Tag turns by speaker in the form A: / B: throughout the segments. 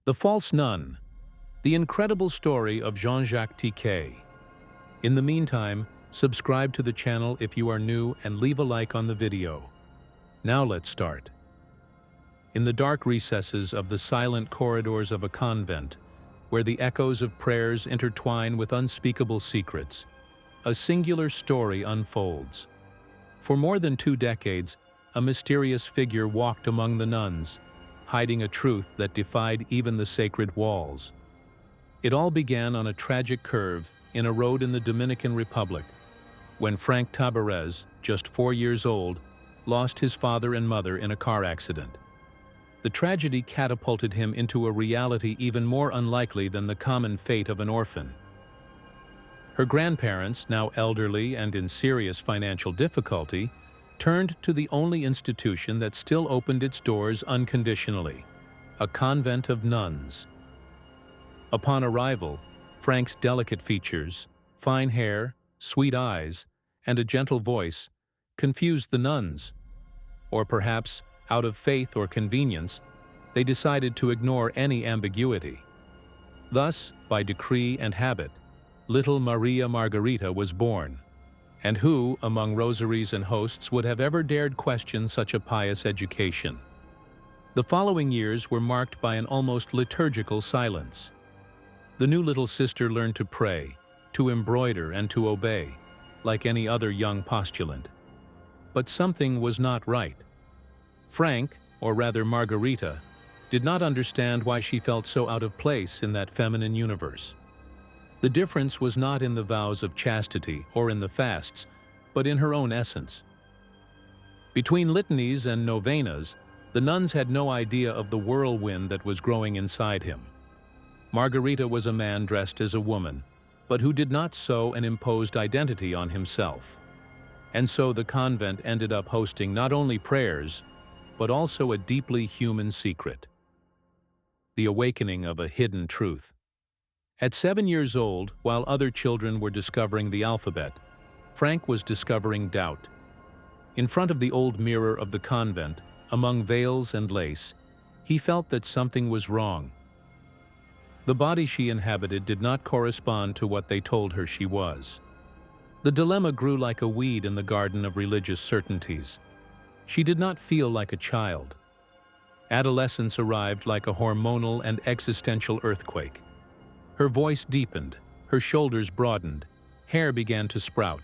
A: The False Nun, the incredible story of Jean-Jacques Tiquet. In the meantime, subscribe to the channel if you are new and leave a like on the video. Now let's start. In the dark recesses of the silent corridors of a convent, where the echoes of prayers intertwine with unspeakable secrets, a singular story unfolds. For more than 2 decades, a mysterious figure walked among the nuns, hiding a truth that defied even the sacred walls. It all began on a tragic curve in a road in the Dominican Republic, when Frank Tabarez, just 4 years old, lost his father and mother in a car accident. The tragedy catapulted him into a reality even more unlikely than the common fate of an orphan. Her grandparents, now elderly and in serious financial difficulty, turned to the only institution that still opened its doors unconditionally, a convent of nuns. Upon arrival, Frank's delicate features, fine hair, sweet eyes, and a gentle voice confused the nuns. Or perhaps, out of faith or convenience, they decided to ignore any ambiguity. Thus, by decree and habit, little Maria Margarita was born. And who, among rosaries and hosts, would have ever dared question such a pious education? The following years were marked by an almost liturgical silence. The new little sister learned to pray, to embroider, and to obey, like any other young postulant. But something was not right. Frank, or rather Margarita, did not understand why she felt so out of place in that feminine universe. The difference was not in the vows of chastity or in the fasts, but in her own essence. Between litanies and novenas, the nuns had no idea of the whirlwind that was growing inside him. Margarita was a man dressed as a woman, but who did not sew an imposed identity on himself. And so the convent ended up hosting not only prayers, but also a deeply human secret: the awakening of a hidden truth. At 7 years old, while other children were discovering the alphabet, Frank was discovering doubt. In front of the old mirror of the convent, among veils and lace, he felt that something was wrong. The body she inhabited did not correspond to what they told her she was. The dilemma grew like a weed in the garden of religious certainties. She did not feel like a child. Adolescence arrived like a hormonal and existential earthquake. Her voice deepened, her shoulders broadened, hair began to sprout.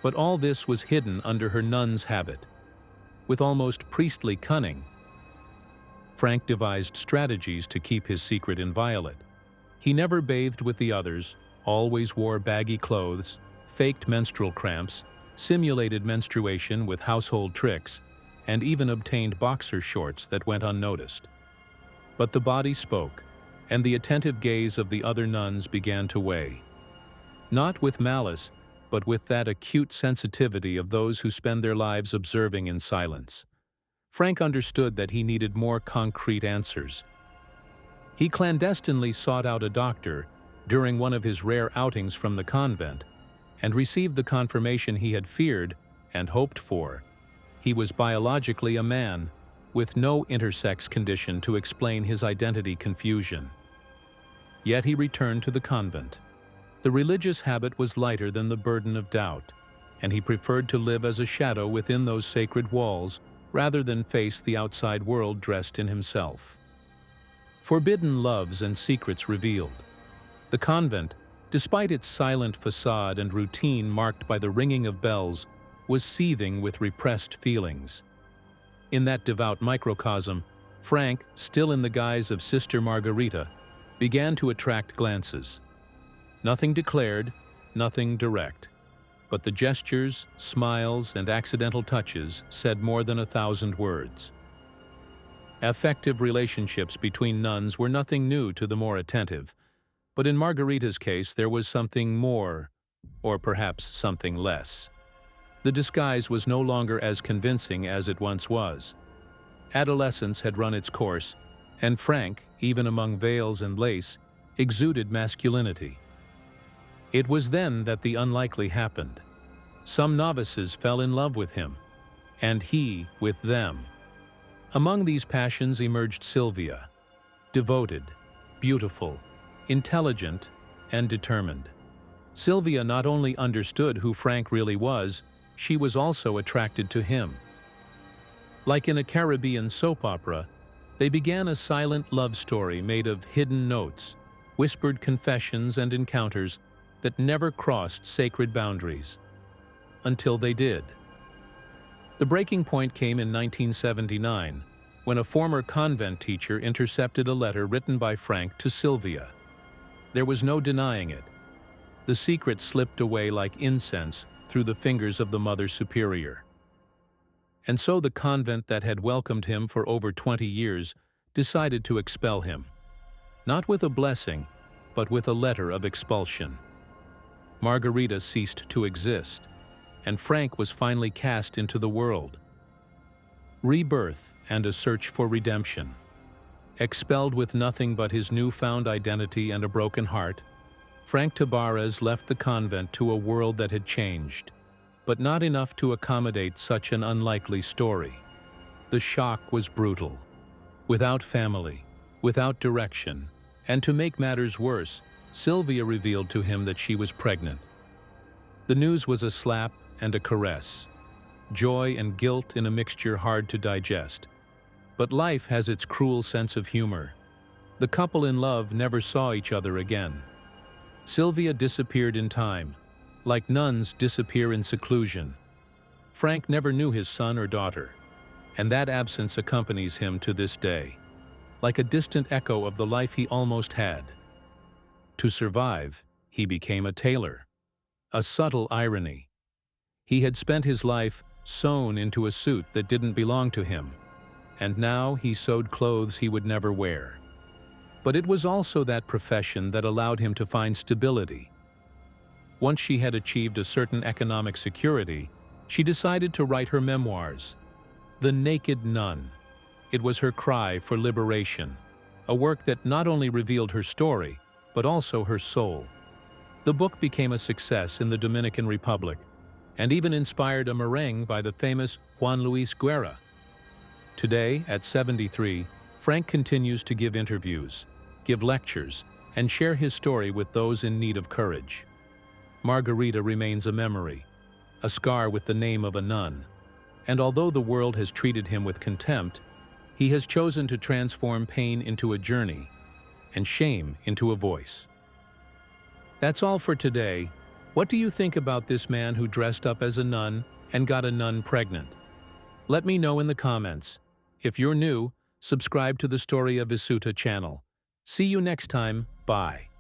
A: But all this was hidden under her nun's habit. With almost priestly cunning, Frank devised strategies to keep his secret inviolate. He never bathed with the others, always wore baggy clothes, faked menstrual cramps, simulated menstruation with household tricks, and even obtained boxer shorts that went unnoticed. But the body spoke, and the attentive gaze of the other nuns began to weigh. Not with malice, but with that acute sensitivity of those who spend their lives observing in silence. Frank understood that he needed more concrete answers. He clandestinely sought out a doctor during one of his rare outings from the convent, and received the confirmation he had feared and hoped for. He was biologically a man, with no intersex condition to explain his identity confusion. Yet he returned to the convent. The religious habit was lighter than the burden of doubt, and he preferred to live as a shadow within those sacred walls rather than face the outside world dressed in himself. Forbidden loves and secrets revealed. The convent, despite its silent facade and routine marked by the ringing of bells, was seething with repressed feelings. In that devout microcosm, Frank, still in the guise of Sister Margarita, began to attract glances. Nothing declared, nothing direct, but the gestures, smiles, and accidental touches said more than 1,000 words. Affective relationships between nuns were nothing new to the more attentive, but in Margarita's case there was something more, or perhaps something less. The disguise was no longer as convincing as it once was. Adolescence had run its course, and Frank, even among veils and lace, exuded masculinity. It was then that the unlikely happened. Some novices fell in love with him, and he with them. Among these passions emerged Sylvia, devoted, beautiful, intelligent, and determined. Sylvia not only understood who Frank really was, she was also attracted to him. Like in a Caribbean soap opera, they began a silent love story made of hidden notes, whispered confessions and encounters that never crossed sacred boundaries. Until they did. The breaking point came in 1979, when a former convent teacher intercepted a letter written by Frank to Sylvia. There was no denying it. The secret slipped away like incense through the fingers of the Mother Superior. And so the convent that had welcomed him for over 20 years decided to expel him. Not with a blessing, but with a letter of expulsion. Margarita ceased to exist, and Frank was finally cast into the world. Rebirth and a search for redemption. Expelled with nothing but his newfound identity and a broken heart, Frank Tabarez left the convent to a world that had changed, but not enough to accommodate such an unlikely story. The shock was brutal. Without family, without direction, and to make matters worse, Sylvia revealed to him that she was pregnant. The news was a slap and a caress, joy and guilt in a mixture hard to digest. But life has its cruel sense of humor. The couple in love never saw each other again. Sylvia disappeared in time, like nuns disappear in seclusion. Frank never knew his son or daughter, and that absence accompanies him to this day, like a distant echo of the life he almost had. To survive, he became a tailor. A subtle irony. He had spent his life sewn into a suit that didn't belong to him, and now he sewed clothes he would never wear. But it was also that profession that allowed him to find stability. Once she had achieved a certain economic security, she decided to write her memoirs, The Naked Nun. It was her cry for liberation, a work that not only revealed her story, but also her soul. The book became a success in the Dominican Republic, and even inspired a merengue by the famous Juan Luis Guerra. Today, at 73, Frank continues to give interviews, give lectures, and share his story with those in need of courage. Margarita remains a memory, a scar with the name of a nun, and although the world has treated him with contempt, he has chosen to transform pain into a journey and shame into a voice. That's all for today. What do you think about this man who dressed up as a nun and got a nun pregnant? Let me know in the comments. If you're new, subscribe to the Story of Isuta channel. See you next time. Bye.